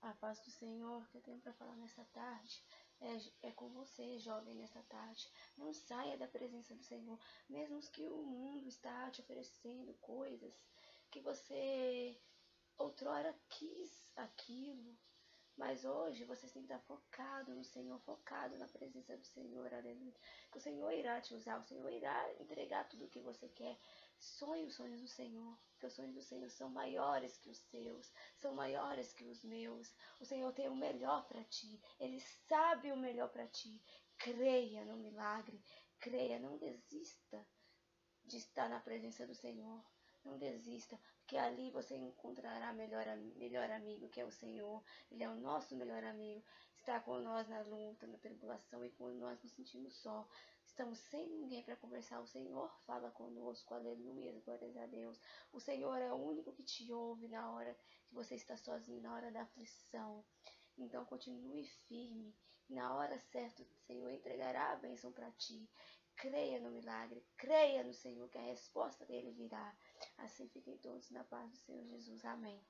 A paz do Senhor que eu tenho para falar nesta tarde é com você, jovem, nesta tarde. Não saia da presença do Senhor, mesmo que o mundo está te oferecendo coisas que você outrora quis aquilo, mas hoje você tem que estar focado no Senhor, focado na presença do Senhor, aleluia. Que o Senhor irá te usar, o Senhor irá entregar tudo o que você quer. Sonhe os sonhos do Senhor, porque os sonhos do Senhor são maiores que os seus, são maiores que os meus. O Senhor tem o melhor para ti, Ele sabe o melhor para ti. Creia no milagre, creia, não desista de estar na presença do Senhor. Não desista, porque ali você encontrará melhor amigo, que é o Senhor. Ele é o nosso melhor amigo. Está com nós na luta, na tribulação, e quando nós nos sentimos só, estamos sem ninguém para conversar, o Senhor fala conosco. Aleluia, glórias a Deus. O Senhor é o único que te ouve na hora que você está sozinho, na hora da aflição. Então continue firme. Na hora certa, o Senhor entregará a bênção para ti. Creia no milagre, creia no Senhor, que a resposta dele virá. Assim fiquem todos na paz do Senhor Jesus. Amém.